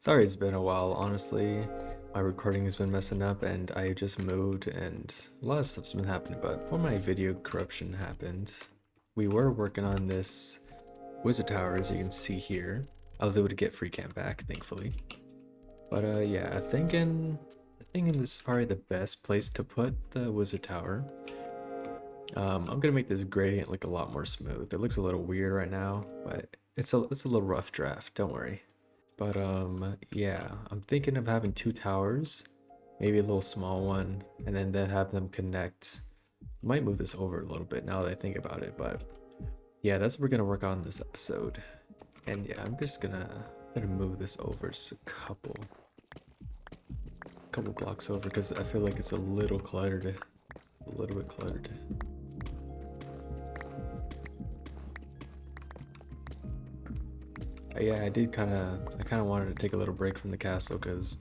Sorry it's been a while, honestly. My recording has been messing up and I just moved and a lot of stuff's been happening, but before my video corruption happened, we were working on this wizard tower, as you can see here. I was able to get free camp back, thankfully. But yeah, I think this is probably the best place to put the wizard tower. I'm gonna make this gradient look a lot more smooth. It looks a little weird right now, but it's a little rough draft, don't worry. But yeah, I'm thinking of having two towers, maybe a little small one, and then have them connect. I might move this over a little bit now that I think about it, but yeah, that's what we're gonna work on this episode. And yeah, I'm just gonna move this over just a couple blocks over because I feel like it's a little cluttered, a little bit cluttered. Yeah, I kind of wanted to take a little break from the castle because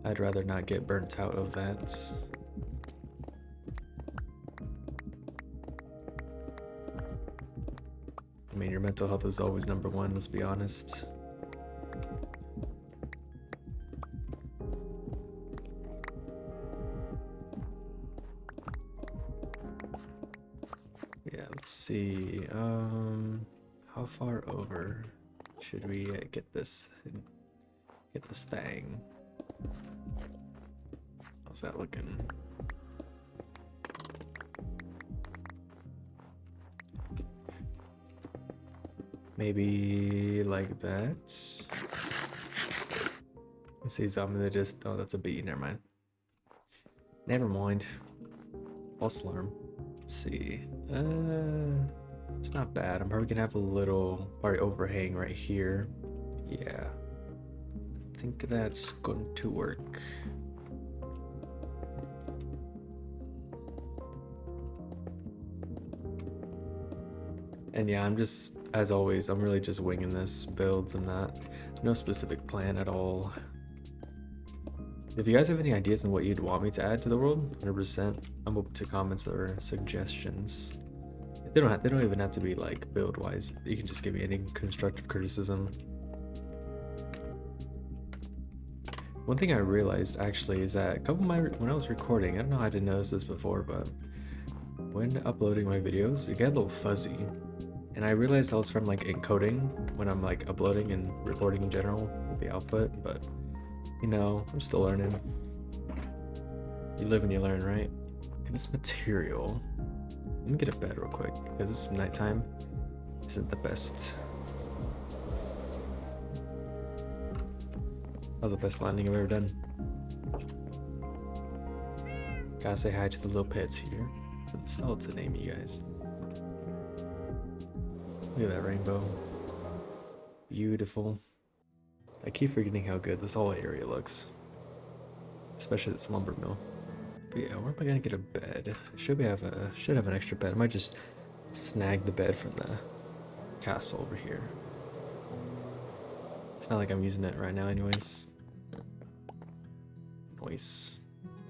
I'd rather not get burnt out of that. I mean, your mental health is always number one, let's be honest. Yeah, let's see. How far over should we get this thing? How's that looking? Maybe like that. Let's see, I'm gonna just, oh, that's a bee, never mind. Never mind. False alarm. Let's see. It's not bad. I'm probably gonna have a little probably overhang right here. Yeah. I think that's going to work. And yeah, I'm just, as always, I'm really just winging this builds and that. No specific plan at all. If you guys have any ideas on what you'd want me to add to the world, 100%, I'm open to comments or suggestions. They don't even have to be like build wise. You can just give me any constructive criticism. One thing I realized actually is that when I was recording, I don't know how I didn't notice this before, but when uploading my videos, it got a little fuzzy. And I realized that was from like encoding when I'm like uploading and recording in general with the output, but you know, I'm still learning. You live and you learn, right? Look at this material. Let me get a bed real quick because it's nighttime. Isn't the best. That was the best landing I've ever done. Gotta say hi to the little pets here. Still, it's the name, you guys. Look at that rainbow. Beautiful. I keep forgetting how good this whole area looks. Especially this lumber mill. But yeah, where am I gonna get a bed? Should have an extra bed. I might just snag the bed from the castle over here. It's not like I'm using it right now anyways. Noise.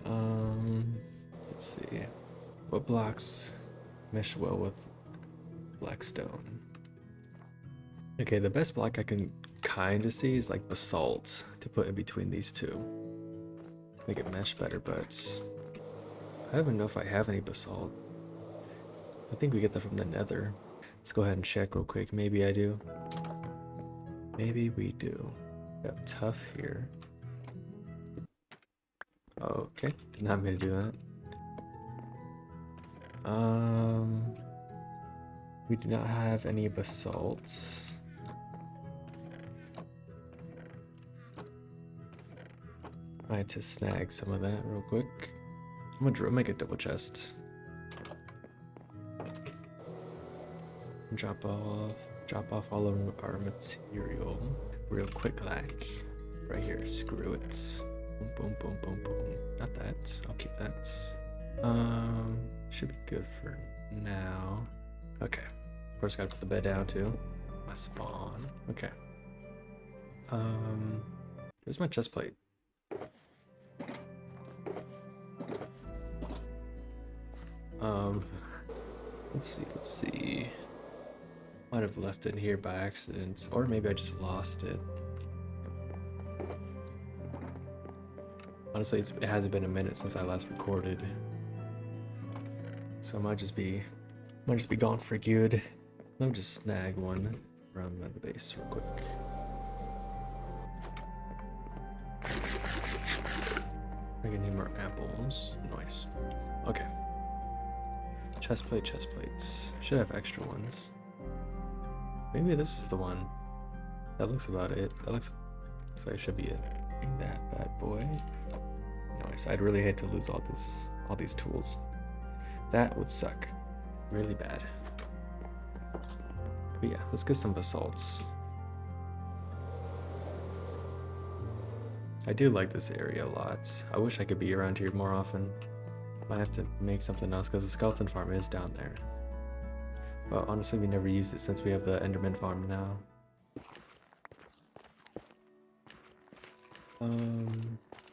Let's see. What blocks mesh well with black stone? Okay, the best block I can kind of see is like basalt to put in between these two. Make it mesh better, but I don't even know if I have any basalt. I think we get that from the nether. Let's go ahead and check real quick. Maybe I do. Maybe we do. We have tough here. Okay, did not mean to do that. We do not have any basalts. I had to snag some of that real quick. I'm gonna make a double chest. Drop off all of our material real quick, like right here. Screw it. Boom, boom, boom, boom, boom. Not that. I'll keep that. Should be good for now. Okay. Of course, gotta put the bed down too. My spawn. Okay. Here's my chest plate. Let's see. Might have left it here by accident, or maybe I just lost it. Honestly, it hasn't been a minute since I last recorded, so I might just be gone for good. Let me just snag one from the base real quick. I can need more apples. Nice. Okay. Chest plates. Should have extra ones. Maybe this is the one. That looks about it. That looks like it should be it. Bring that bad boy. Nice. I'd really hate to lose all these tools. That would suck. Really bad. But yeah, let's get some basalts. I do like this area a lot. I wish I could be around here more often. Might have to make something else because the skeleton farm is down there. But honestly, we never used it since we have the Enderman farm now.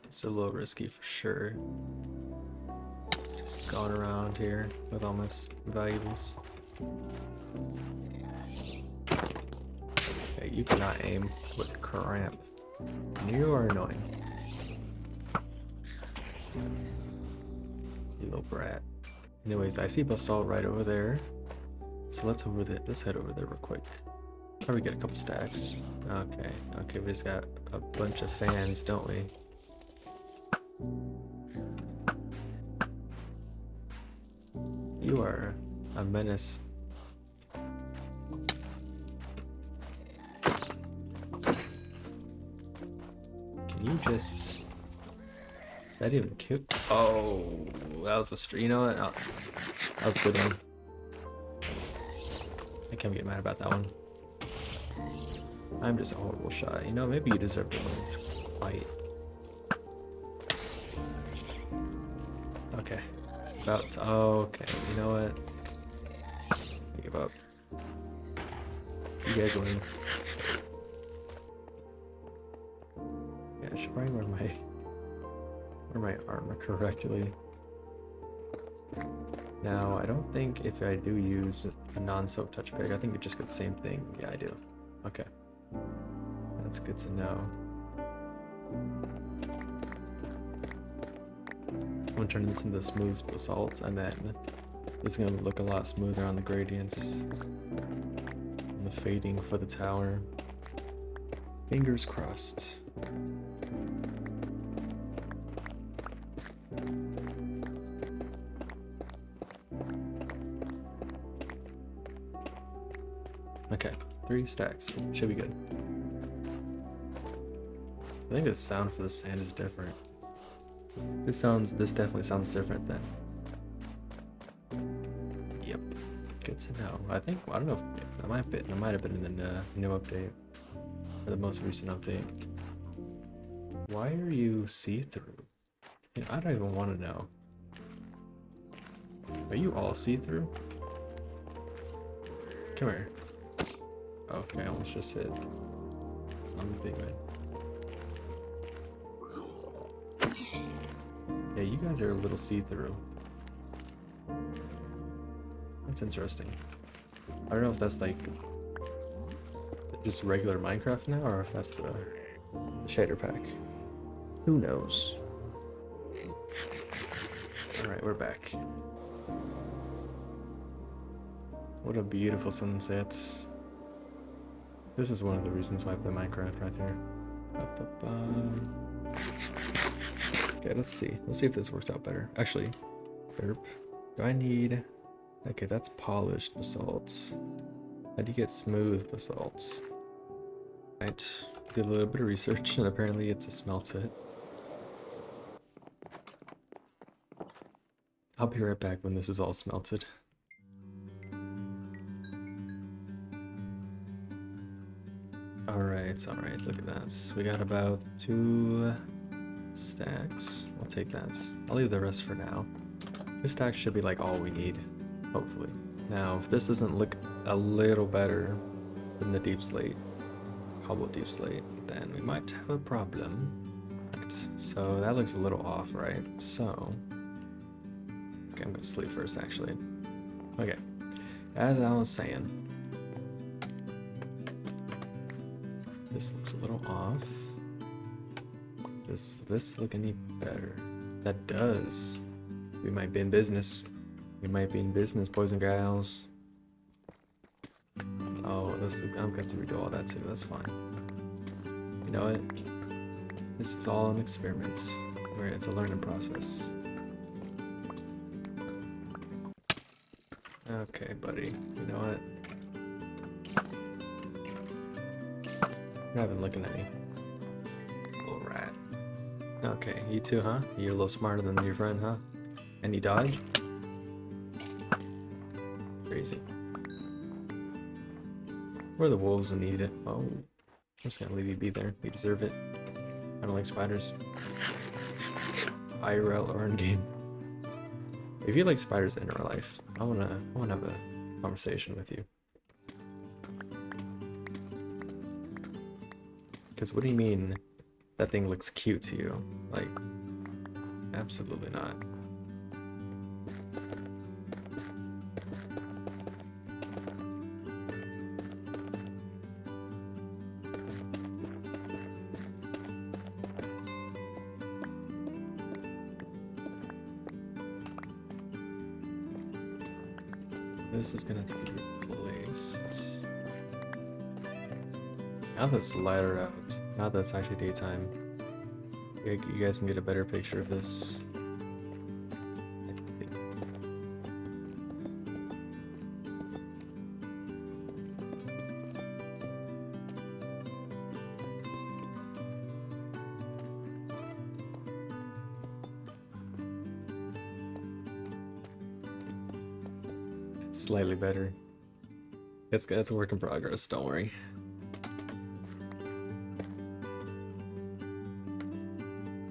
It's a little risky for sure. Just going around here with all my valuables. Okay, you cannot aim with cramp. You are annoying. You little brat. Anyways, I see basalt right over there. So let's head over there real quick. Probably get a couple stacks. Okay, we just got a bunch of fans, don't we? You are a menace. Can you just... That even kill? Oh, that was a stream. You know what? Oh, that was a good one. I can't get mad about that one. I'm just a horrible shot. You know, maybe you deserve to win this fight. Okay. Okay, you know what? I give up. You guys win. Yeah, I should probably wear my armor correctly. Now, I don't think if I do use a non-soak touch pick, I think it just gets the same thing. Yeah, I do. Okay. That's good to know. I'm gonna turn this into smooth basalt, and then it's gonna look a lot smoother on the gradients. And the fading for the tower. Fingers crossed. Okay, 3 stacks. Should be good. I think the sound for the sand is different. This definitely sounds different then. Yep. Good to know. I don't know if that might have been in the new update. Or the most recent update. Why are you see-through? You know, I don't even want to know. Are you all see-through? Come here. Okay, I almost just said zombie big man. Yeah, you guys are a little see-through. That's interesting. I don't know if that's like just regular Minecraft now, or if that's the shader pack. Who knows? Alright, we're back. What a beautiful sunset. This is one of the reasons why I play Minecraft right there. Okay, let's see. Let's see if this works out better. Actually, derp. Do I need... Okay, that's polished basalts. How do you get smooth basalts? Right. Did a little bit of research, and apparently it's a smelt it. I'll be right back when this is all smelted. Alright, look at that. We got about 2 stacks. I'll take that. I'll leave the rest for now. 2 stacks should be like all we need, hopefully. Now, if this doesn't look a little better than the deep slate, cobble deep slate, then we might have a problem. Right, so that looks a little off, right? So, okay, I'm gonna sleep first, actually. Okay, as I was saying, this looks a little off. Does this look any better? That does. We might be in business. We might be in business, boys and gals. Oh, I'm going to redo all that too. That's fine. You know what? This is all an experiment. Where it's a learning process. Okay, buddy. You know what? You're not even looking at me. Little rat. Okay, you too, huh? You're a little smarter than your friend, huh? And you dodge? Crazy. Where are the wolves who need it? Oh, I'm just gonna leave you be there. You deserve it. I don't like spiders. IRL or in game. If you like spiders in real life, I wanna have a conversation with you. Because what do you mean that thing looks cute to you? Like, absolutely not. This is gonna have to be replaced. Now that it's lighter out, now that it's actually daytime, you guys can get a better picture of this. I think. Slightly better. It's a work in progress, don't worry.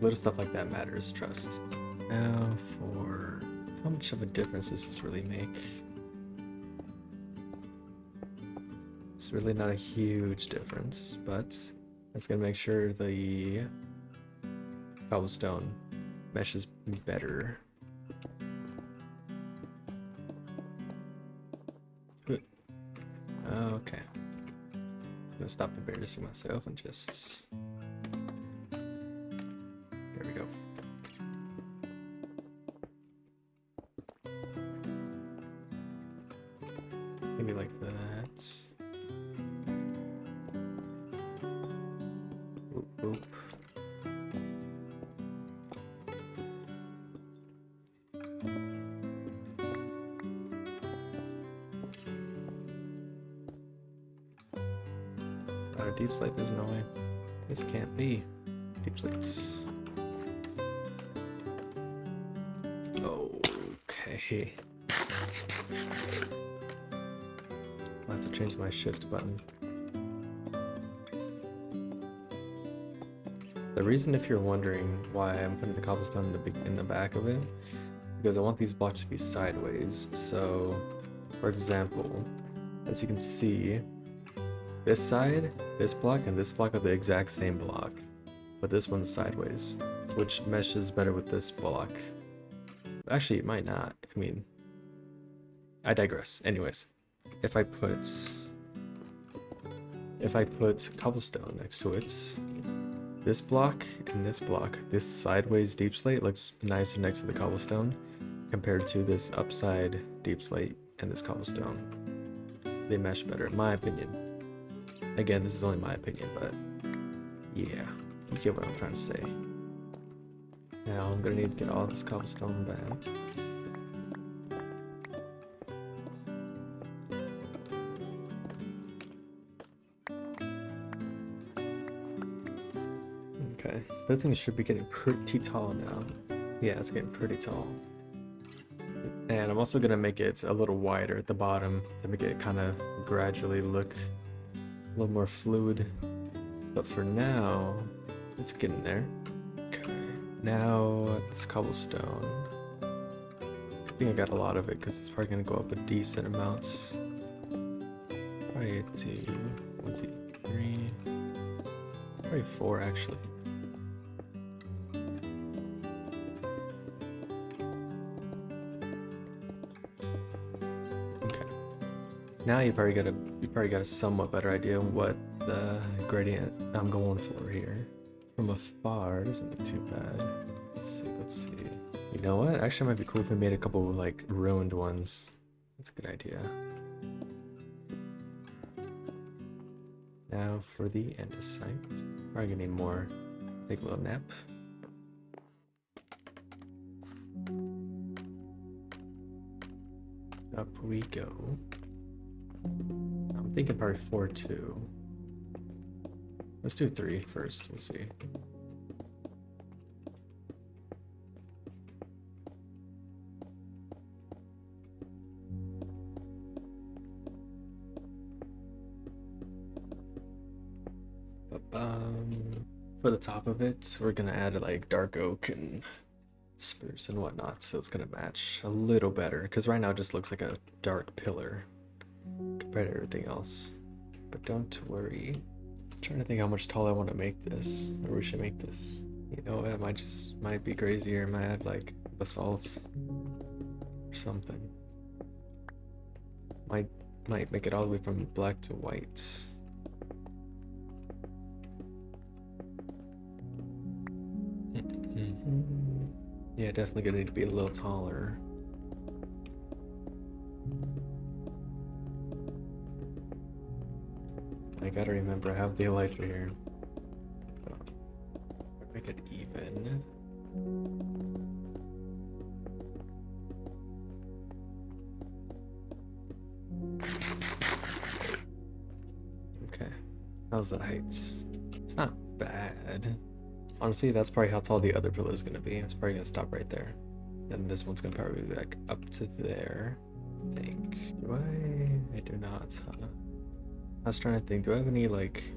Little stuff like that matters, trust. Now for how much of a difference does this really make? It's really not a huge difference, but it's gonna make sure the cobblestone meshes better. Okay. I'm gonna stop embarrassing myself and just... There we go. Maybe like that. Oop, oop. Deep slate, there's no way. This can't be. Deep slates. Okay. I'll have to change my shift button. The reason, if you're wondering why I'm putting the cobblestone in the back of it, because I want these blocks to be sideways. So, for example, as you can see, this side, this block, and this block are the exact same block, but this one's sideways, which meshes better with this block. Actually, it might not. I mean, I digress. Anyways, if I put cobblestone next to it, this block and this block, this sideways deep slate looks nicer next to the cobblestone compared to this upside deep slate and this cobblestone. They mesh better, in my opinion. Again, this is only my opinion, but yeah, you get what I'm trying to say. Now I'm gonna need to get all this cobblestone back. Okay, this thing should be getting pretty tall now. Yeah, it's getting pretty tall. And I'm also gonna make it a little wider at the bottom to make it kind of gradually look a little more fluid, but for now, it's getting there. Okay, now this cobblestone. I think I got a lot of it because it's probably gonna go up a decent amount. Probably 1, 2, 3, probably 4 actually. Now you probably got a somewhat better idea of what the gradient I'm going for here. From afar, it doesn't look too bad. Let's see, let's see. You know what? Actually, it might be cool if we made a couple of, like, ruined ones. That's a good idea. Now for the andesite. Probably gonna need more. Take a little nap. Up we go. I'm thinking probably 4, 2. Let's do 3 first, we'll see. For the top of it, we're gonna add like dark oak and spruce and whatnot, so it's gonna match a little better, because right now it just looks like a dark pillar compared to everything else. But don't worry. I'm trying to think how much taller I want to make this, or we should make this. You know what, might be crazier, might add like basalt or something. Might make it all the way from black to white. Yeah, definitely gonna need to be a little taller. I gotta remember I have the elytra here. Make it even. Okay, how's that height? It's not bad. Honestly, that's probably how tall the other pillar is gonna be. It's probably gonna stop right there. Then this one's gonna probably be like up to there. I think. Do I? I do not, huh? I was trying to think, do I have any like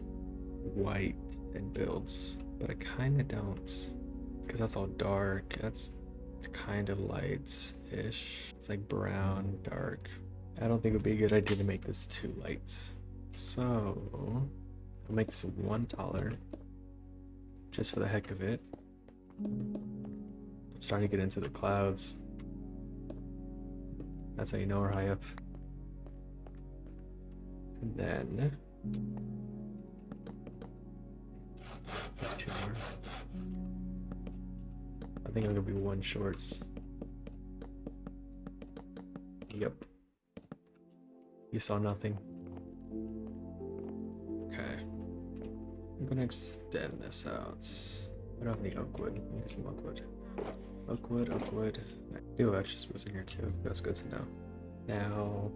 white and builds? But I kinda don't. Because that's all dark. That's kind of light-ish. It's like brown, dark. I don't think it would be a good idea to make this too light. So I'll make this 1 taller. Just for the heck of it. I'm starting to get into the clouds. That's how you know we're high up. And then 2 more. I think I'm gonna be 1 shorts. Yep. You saw nothing. Okay. I'm gonna extend this out. I don't have any oak wood. You can see oak wood. Oak wood, oak wood. Ew, extra spruce in here too. That's good to know. Now,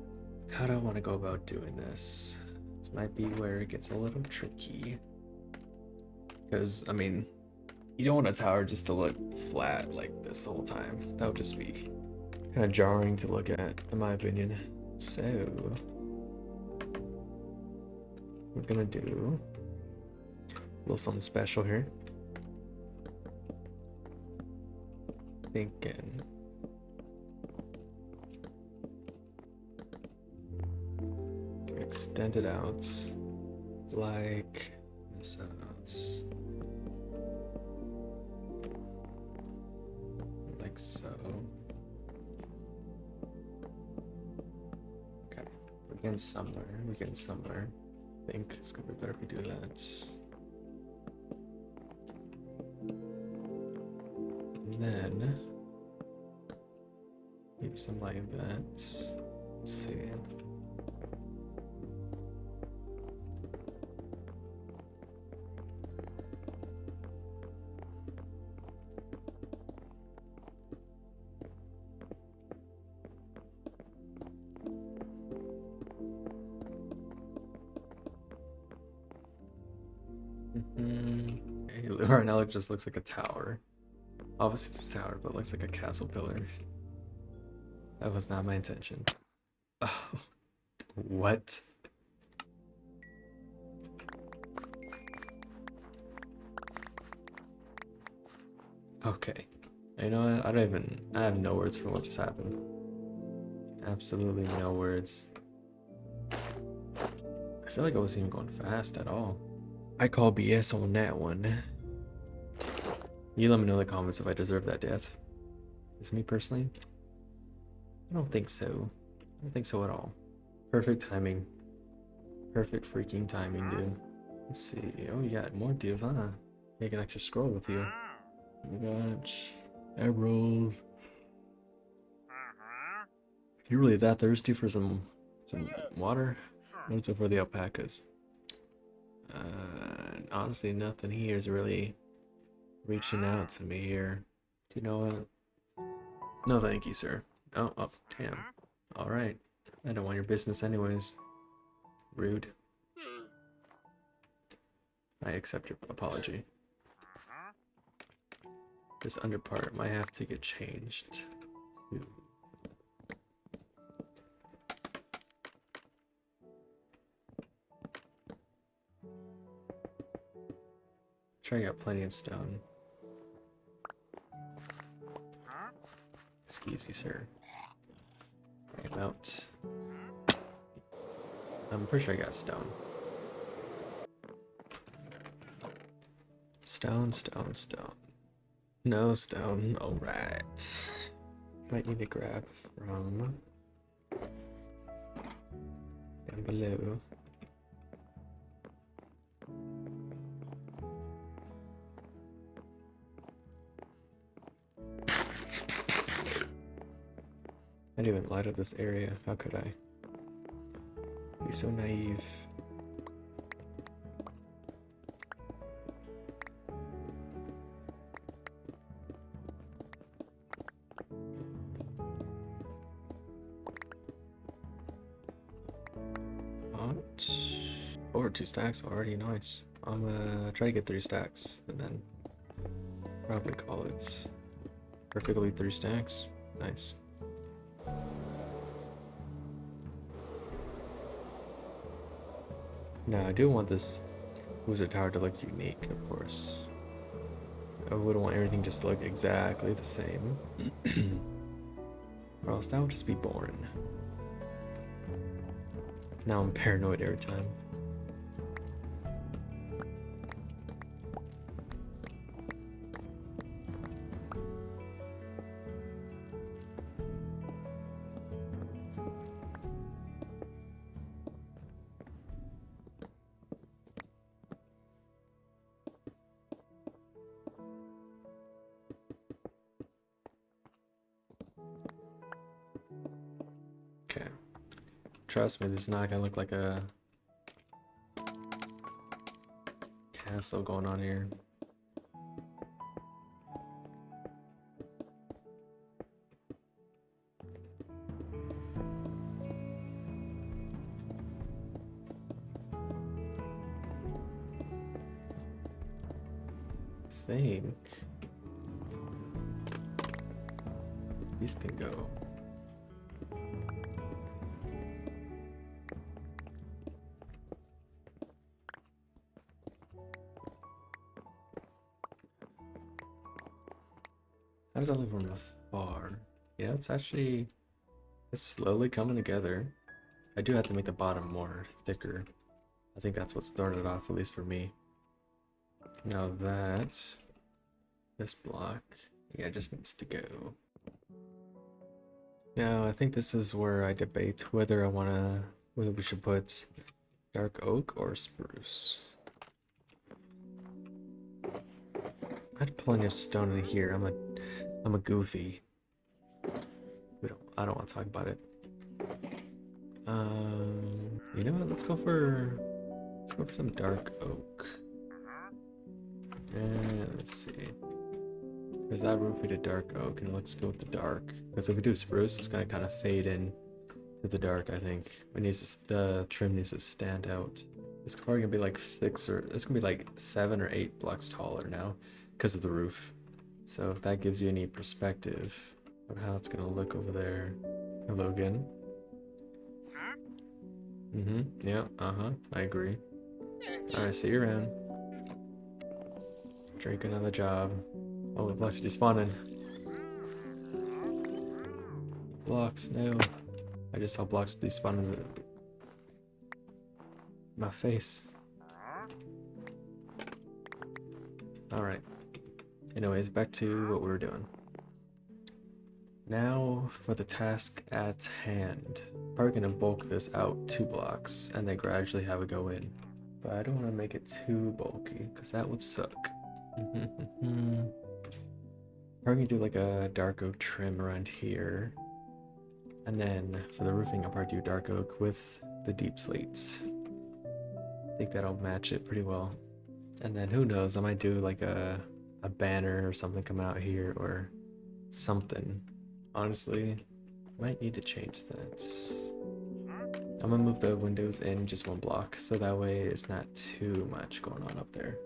how do I want to go about doing this? This might be where it gets a little tricky. Because, I mean, you don't want a tower just to look flat like this the whole time. That would just be kind of jarring to look at, in my opinion. So, we're gonna do a little something special here. Thinking. Extend it out like this out. Like so. Okay, we're getting somewhere. We're getting somewhere. I think it's gonna be better if we do that. And then maybe something like that. Let's see. Right now it just looks like a tower. Obviously it's a tower, but it looks like a castle pillar. That was not my intention. Oh, what? Okay. You know what? I have no words for what just happened. Absolutely no words. I feel like I wasn't even going fast at all. I call BS on that one. You let me know in the comments if I deserve that death. Is me personally? I don't think so. I don't think so at all. Perfect timing. Perfect freaking timing, dude. Let's see. Oh, you got more deals, huh? Make an extra scroll with you. Oh my gosh. Emeralds. You really that thirsty for some water? What's over the alpacas? Honestly, nothing here is really reaching out to me here. Do you know what? No, thank you, sir. Oh, damn. All right. I don't want your business anyways. Rude. I accept your apology. This under part might have to get changed. Sure, I got plenty of stone. Excuse you, sir. I'm out. I'm pretty sure I got stone. Stone, stone, stone. No stone. Alright. Might need to grab from down below. I didn't even light up this area. How could I? Be so naive. What? Over 2 stacks already, nice. I'm gonna try to get 3 stacks and then probably call it perfectly 3 stacks. Nice. Now I do want this wizard tower to look unique, of course. I wouldn't want everything just to look exactly the same. Or else that would just be boring. Now I'm paranoid every time. Okay. Trust me, this is not gonna look like a castle going on here. I think these can go. How does that look from afar? Yeah, it's slowly coming together. I do have to make the bottom more thicker. I think that's what's throwing it off, at least for me. Now that's this block. Yeah, it just needs to go. Now I think this is where I debate whether we should put dark oak or spruce. I had plenty of stone in here. I'm a goofy. I don't want to talk about it. You know what? Let's go for some dark oak. And let's see. Is that roof we did dark oak, and let's go with the dark. Because if we do spruce, it's gonna kind of fade in to the dark. I think the trim needs to stand out. It's probably gonna be like 7 or 8 blocks taller now because of the roof. So if that gives you any perspective of how it's gonna look over there. Hello again. Yeah, I agree. Alright, see you around. Drinking on the job. Oh, the blocks are despawning. Blocks, no. I just saw blocks despawn in my face. Alright. Anyways, back to what we were doing. Now for the task at hand. Probably gonna bulk this out 2 blocks and then gradually have it go in. But I don't want to make it too bulky because that would suck. Probably do like a dark oak trim around here. And then for the roofing, I'll probably do dark oak with the deep slates. I think that'll match it pretty well. And then who knows, I might do like a banner or something come out here or something. Honestly, might need to change that. I'm gonna move the windows in just one block so that way it's not too much going on up there.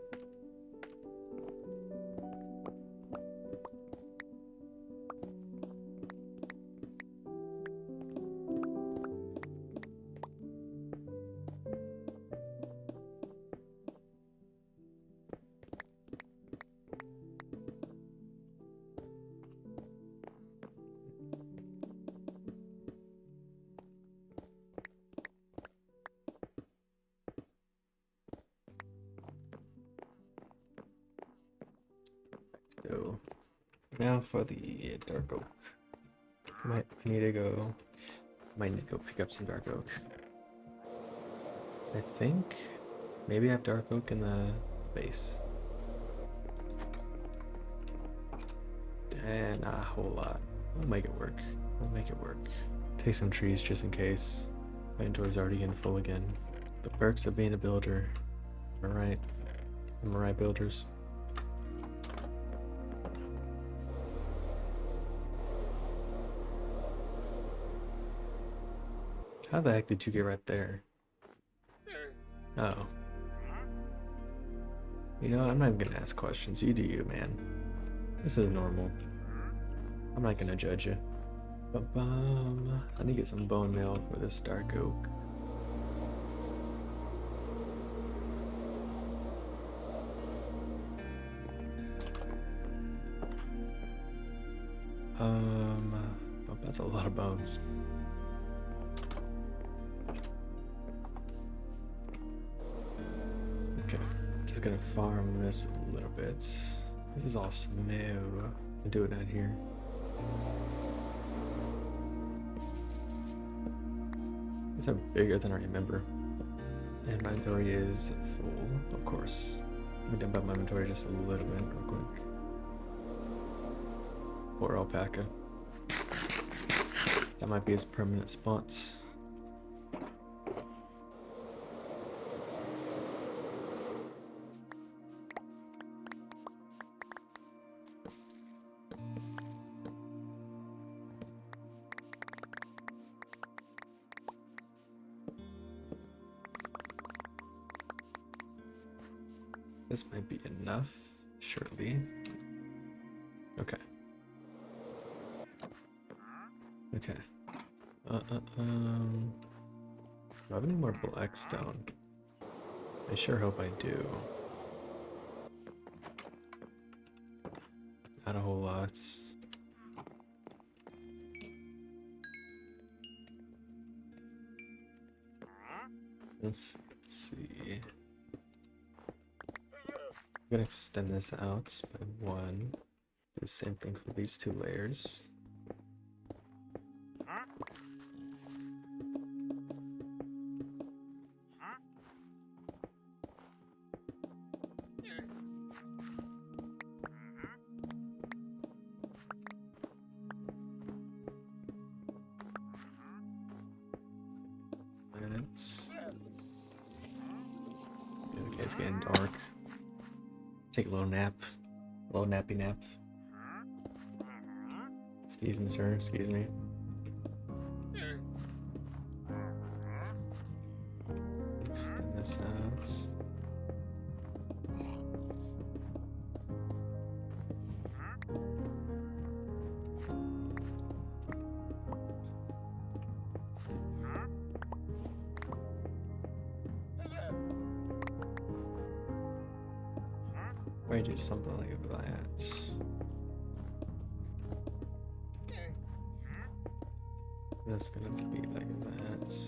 So now for the dark oak. Might need to go pick up some dark oak. I think maybe I have dark oak in the base. And not a whole lot. We'll make it work. We'll make it work. Take some trees just in case. My inventory's already getting full again. The perks of being a builder. Am I right? Am I right, builders? How the heck did you get right there? Oh. You know, I'm not even gonna ask questions. You do you, man. This is normal. I'm not gonna judge you. Ba-bum. I need to get some bone meal for this dark oak. But that's a lot of bones. Okay, just gonna farm this a little bit. This is all snow. I'll do it down here. These are bigger than I remember. And my inventory is full, of course. Let me dump out my inventory just a little bit real quick. Poor alpaca. That might be his permanent spot. This might be enough, surely. Okay. Okay. Do I have any more black stone? I sure hope I do. Not a whole lot. Let's see. I'm gonna extend this out by one. Do the same thing for these two layers. Okay, it's getting dark. Take a little nap. A little nappy nap. Excuse me, sir. Excuse me. Extend this out. Probably do something like that. That's gonna have to be like that.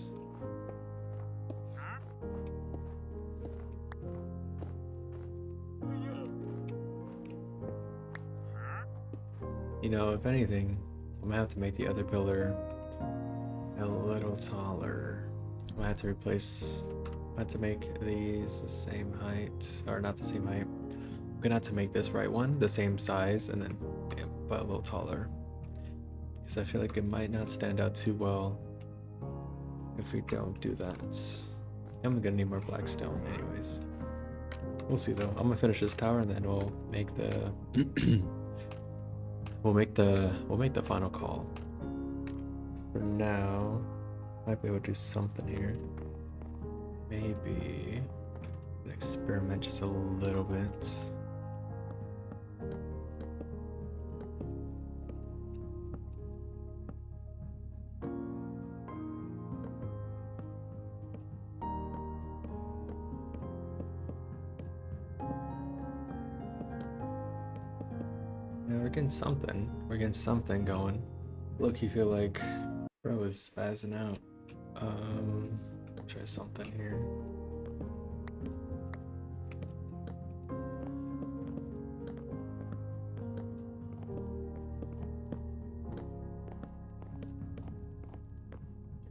You know, if anything, I'm gonna have to make the other pillar a little taller. I'm gonna have to replace, I have to make these the same height, or not the same height, gonna have to make this right one the same size and then but a little taller, because I feel like it might not stand out too well if we don't do that. I'm gonna need more black stone anyways. We'll see though. I'm gonna finish this tower and then we'll make the we'll make the final call. For now, might be able to do something here. Maybe experiment just a little bit. Yeah, we're getting something. We're getting something going. Look, you feel like bro is spazzing out. Try something here.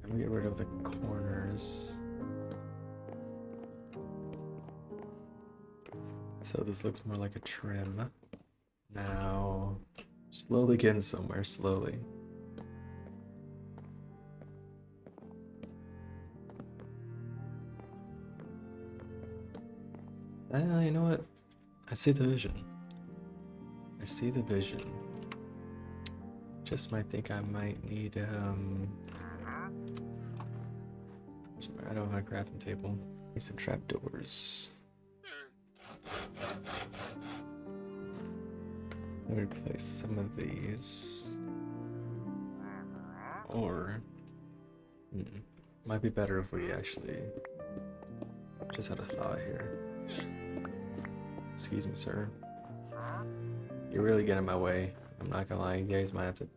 I'm gonna get rid of the corners. So this looks more like a trim. Now, slowly getting somewhere, slowly. You know what? I see the vision. I see the vision. Just might think I might need, I don't have a crafting table. Need some trapdoors. Let me replace some of these. Or, might be better if we actually just had a thought here. Excuse me, sir. You're really getting in my way. I'm not gonna lie, you guys might have to.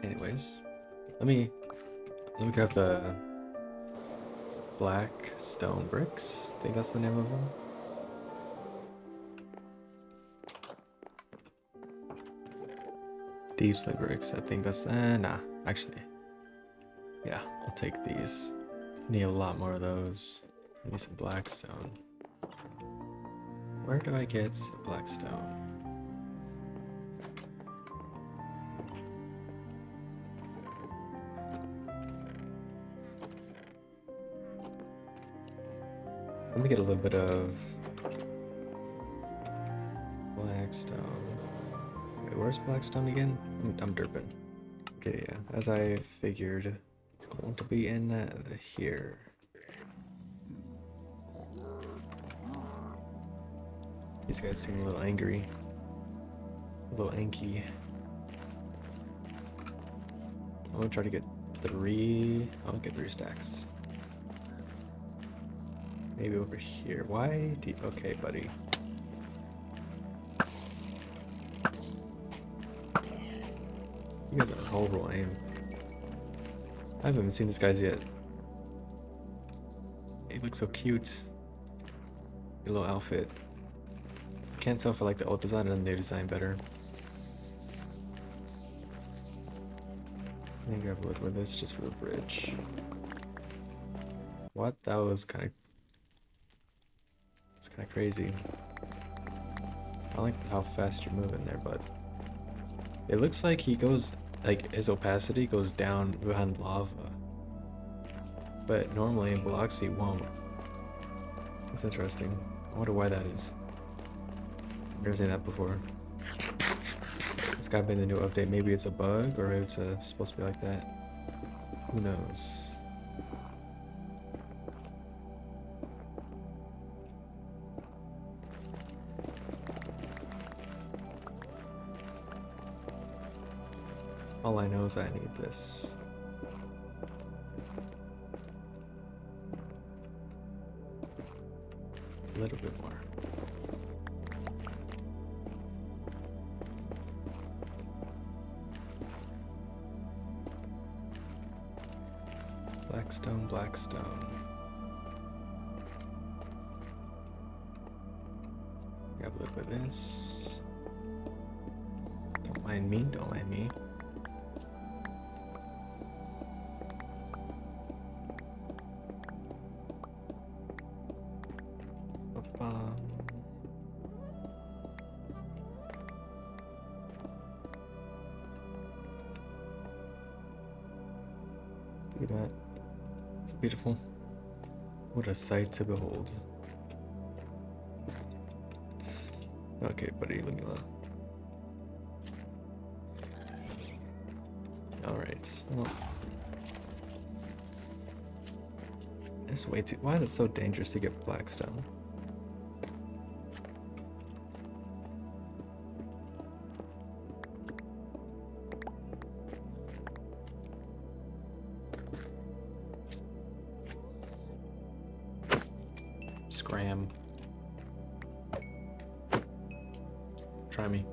Anyways, let me grab the black stone bricks. I think that's the name of them. Deep slate bricks. I think that's nah. Actually, yeah, I'll take these. I need a lot more of those. I need some black stone. Where do I get some black stone? Let me get a little bit of black stone. Wait, where's black stone again? I'm derping. Okay, yeah, as I figured, it's going to be in here. These guys seem a little angry. A little anky. I'm gonna try to get 3. I'll get 3 stacks. Maybe over here. Why do you... Okay, buddy. You guys are horrible aim. I haven't even seen these guys yet. He looks so cute. Your little outfit. Can't tell if I like the old design or the new design better. I think I grab a little of this just for the bridge. What? That was kind of... It's kind of crazy. I like how fast you're moving there, but... It looks like he goes... Like, his opacity goes down behind lava. But normally in blocks he won't. That's interesting. I wonder why that is. I've never seen that before. It's gotta be in the new update. Maybe it's a bug, or maybe it's supposed to be like that. Who knows? All I know is I need this. A little bit more. Blackstone, blackstone. Grab a little bit of this. Don't mind me, don't mind me. Ba-ba-bum. Look at that. It's beautiful. What a sight to behold. Okay, buddy, leave me alone. Alright, well. There's way too. Why is it so dangerous to get blackstone? Scram. Try me.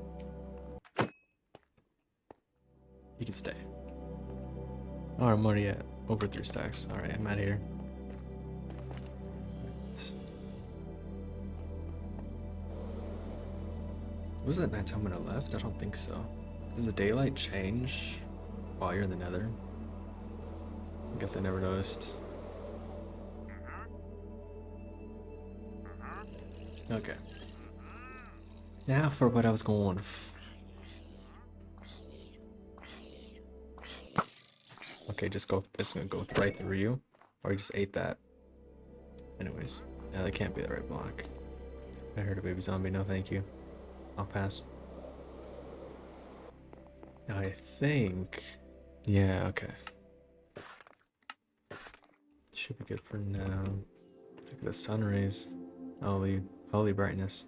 You can stay. Oh, I'm already at over 3 stacks. Alright, I'm out of here. Was it nighttime when I left? I don't think so. Does the daylight change while you're in the nether? I guess I never noticed. Okay. Now for what I was going. Okay, just gonna go right through you. Or you just ate that. Anyways. Yeah, that can't be the right block. I heard a baby zombie, no thank you. I'll pass. I think... Yeah, okay. Should be good for now. Look at the sun rays. Holy brightness.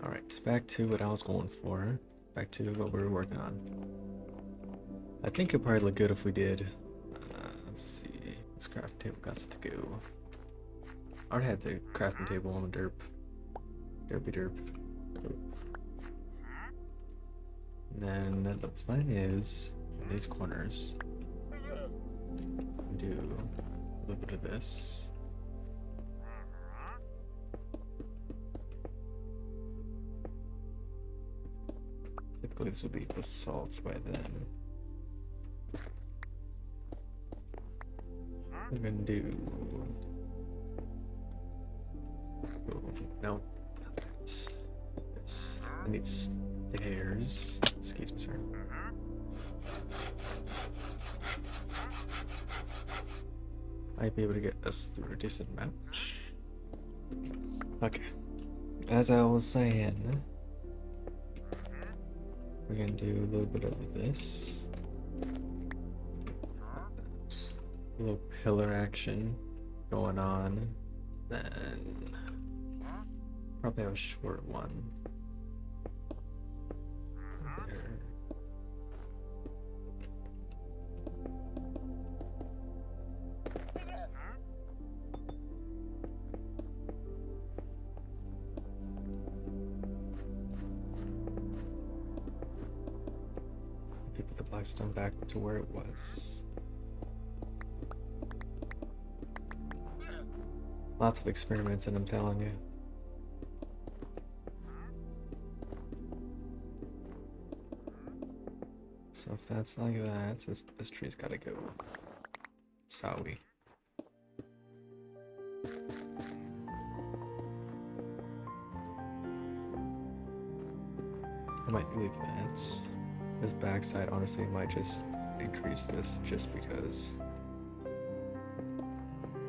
Alright, back to what I was going for. Back to what we were working on. I think it'd probably look good if we did... let's see. This crafting table got to go. I already had the crafting table on the derp. Derpy derp. And then the plan is, in these corners, do a little bit of this. Typically this would be basalts by then. I'm gonna do... Oh, no, it's this. I need stairs. Excuse me, sir. Might be able to get us through a decent match. Okay. As I was saying, we're gonna do a little bit of this. That's a little pillar action going on. Then probably have a short one. There. If you put the blackstone back to where it was. Lots of experiments, and I'm telling you. So if that's like that, this tree's gotta go. Sorry. I might leave that. This backside honestly might just increase this just because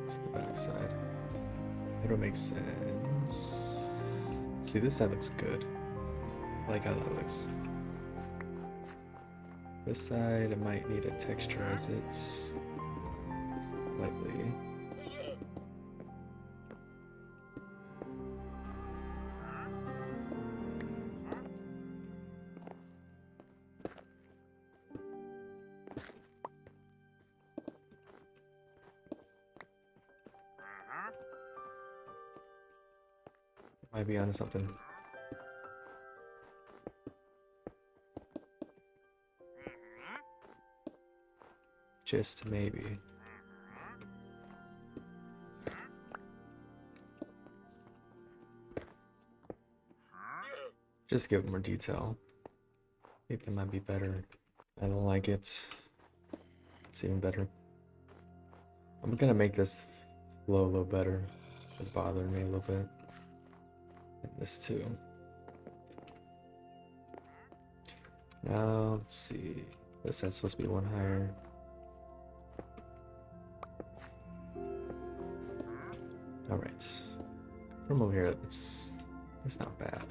it's the backside. It'll make sense. See, this side looks good. I like how that looks. This side, it might need to texturize it slightly. Might be onto something. Just maybe. Just give it more detail. I think that might be better. I don't like it. It's even better. I'm gonna make this flow a little better. It's bothering me a little bit. And this too. Now, let's see. This is supposed to be one higher. Alright. From over here, it's not bad.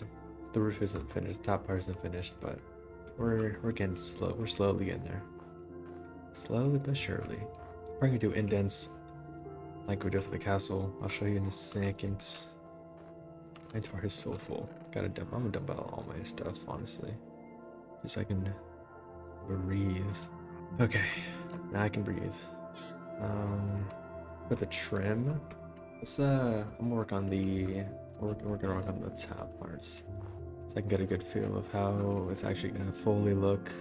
The roof isn't finished, the top part isn't finished, but we're getting slow. We're slowly getting there. Slowly but surely. We're gonna do indents like we did for the castle. I'll show you in a second. My tower is so full. I'm gonna dump out all my stuff, honestly. Just so I can breathe. Okay, now I can breathe. For the trim, let's I'm gonna work on the top parts, so I can get a good feel of how it's actually gonna fully look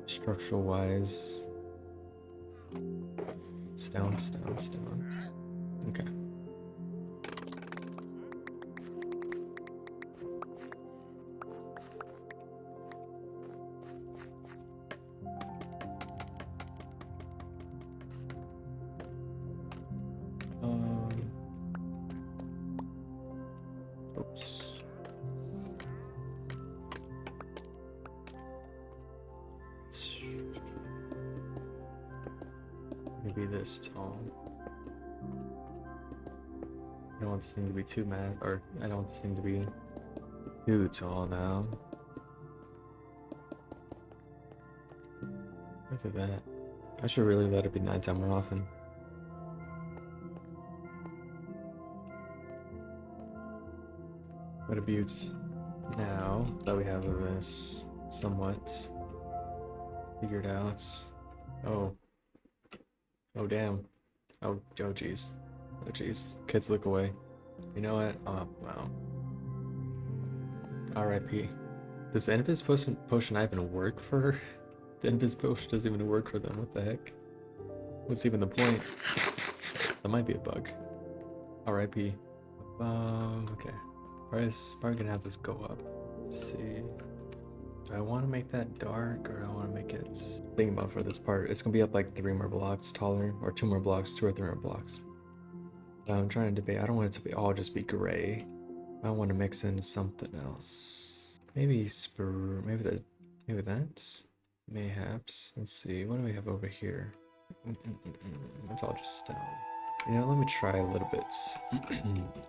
structural wise. Stone. Okay. Oops. Maybe this tall. I don't want this thing to be too mad, or I don't want this thing to be too tall now. Look at that. I should really let it be nighttime more often. What a beaut. Now that we have this somewhat figured out. Oh damn. Oh jeez. Oh jeez. Kids, look away. You know what? Oh wow. R.I.P. Does the Invis potion even work for? The Invis potion doesn't even work for them. What the heck? What's even the point? That might be a bug. R.I.P. Okay. Probably gonna have this go up. Let's see. Do I want to make that dark, or do I want to make it... Thinking about for this part, it's gonna be up like 3 more blocks taller, or 2 more blocks, 2 or 3 more blocks. I'm trying to debate. I don't want it to be all just be gray. I want to mix in something else. Maybe maybe that. Mayhaps. Let's see. What do we have over here? It's all just stone. You know, let me try a little bit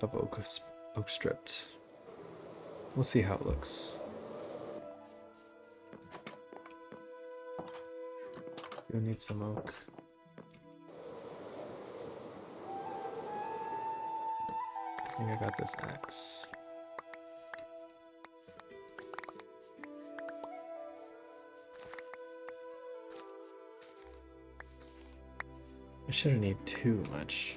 of oak stripped. We'll see how it looks. You'll need some oak. I think I got this axe. I shouldn't need too much.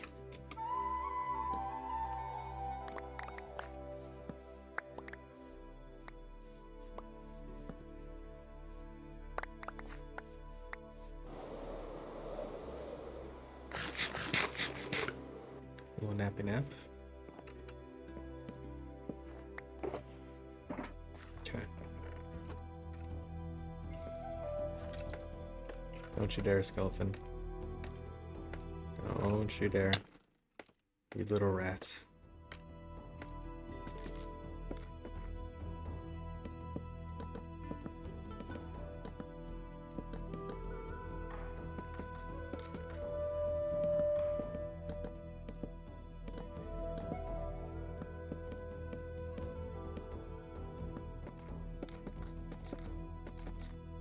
A little nappy nap. Okay. Don't you dare, skeleton. Don't you dare. You little rats.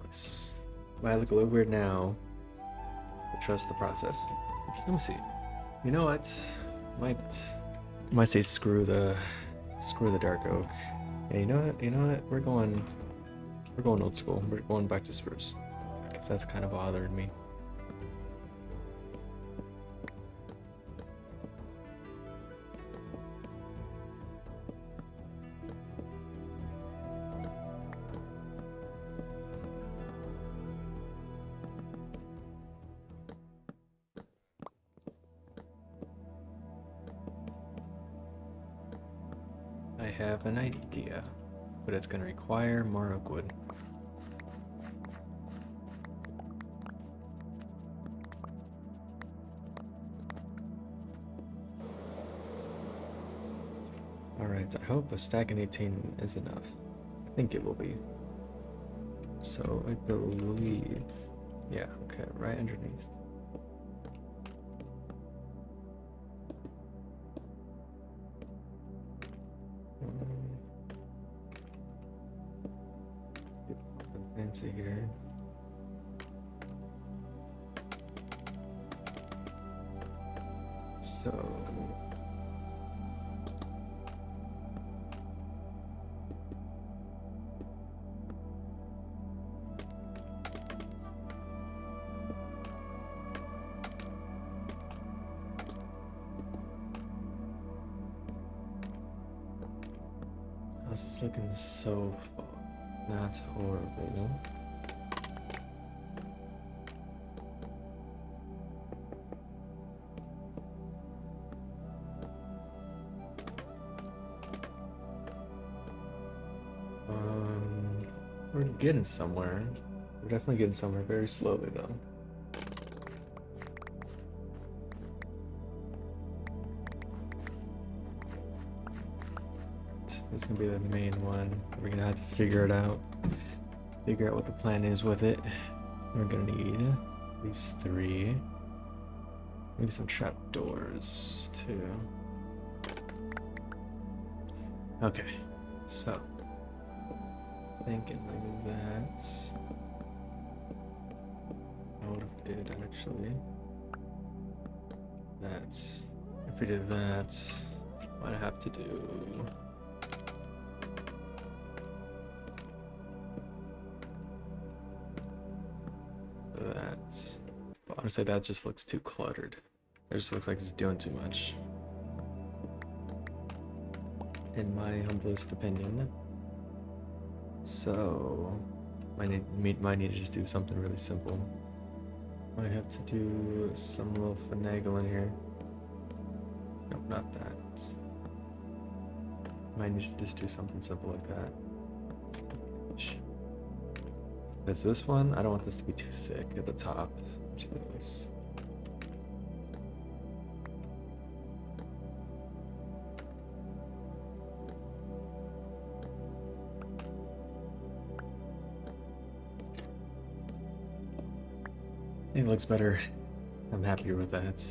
Nice. Might look a little weird now, but trust the process. Let me see. You know what? Might say screw the dark oak. Yeah, you know what? We're going old school. We're going back to spruce, because that's kind of bothering me. I have an idea, but it's going to require more oak wood. Alright, I hope a stack in 18 is enough. I think it will be. So I believe, yeah, okay, right underneath. Do something fancy here. So this is looking so far. That's horrible. We're getting somewhere. We're definitely getting somewhere very slowly though. This is gonna be the main one. We're gonna have to figure it out. Figure out what the plan is with it. We're gonna need at least 3. Maybe some trapdoors too. Okay, so thinking like that. What if we did actually? That's if we did that, what I have to do. That. But honestly, that just looks too cluttered. It just looks like it's doing too much. In my humblest opinion. So, might need to just do something really simple. Might have to do some little finagling here. Nope, not that. Might need to just do something simple like that. Because this one, I don't want this to be too thick at the top. Which those. I think it looks better. I'm happier with that.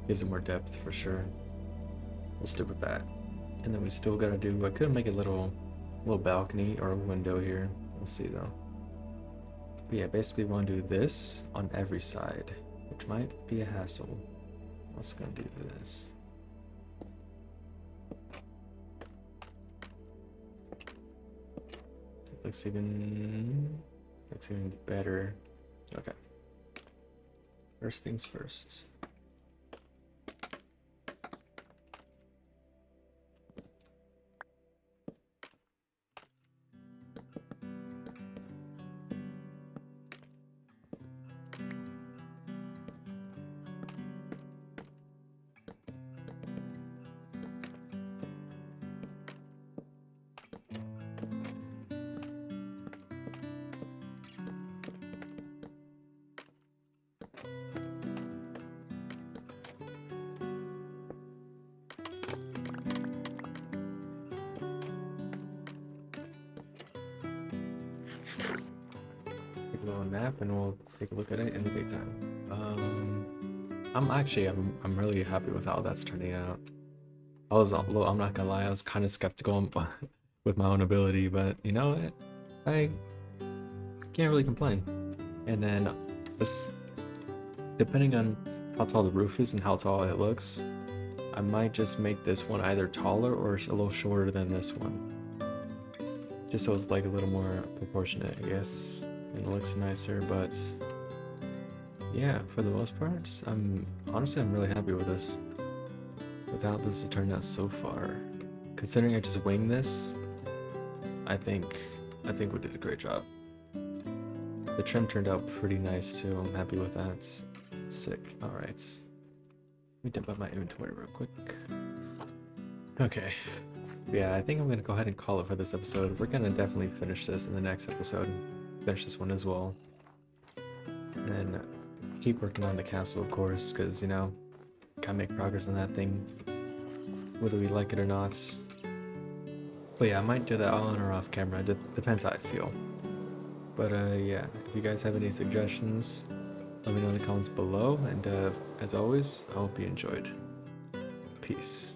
Gives it more depth for sure. We'll stick with that. And then we still gotta do, I could make a little balcony or a window here. We'll see though. But yeah, basically we want to do this on every side, which might be a hassle. I'm also gonna do this. Looks even better. Okay. First things first. A little nap and we'll take a look at it in the daytime. I'm really happy with how that's turning out. I'm not gonna lie, I was kind of skeptical with my own ability, but you know what? I can't really complain. And then this, depending on how tall the roof is and how tall it looks, I might just make this one either taller or a little shorter than this one. Just so it's like a little more proportionate, I guess. And it looks nicer, but yeah, for the most part, I'm really happy with this. With how this has turned out so far. Considering I just winged this, I think we did a great job. The trim turned out pretty nice too. I'm happy with that. Sick. Alright. Let me dump out my inventory real quick. Okay. Yeah, I think I'm gonna go ahead and call it for this episode. We're gonna definitely finish this in the next episode. Finish this one as well. And keep working on the castle, of course, because, you know, gotta make progress on that thing, whether we like it or not. But yeah, I might do that on or off camera. Depends how I feel. But yeah, if you guys have any suggestions, let me know in the comments below. And as always, I hope you enjoyed. Peace.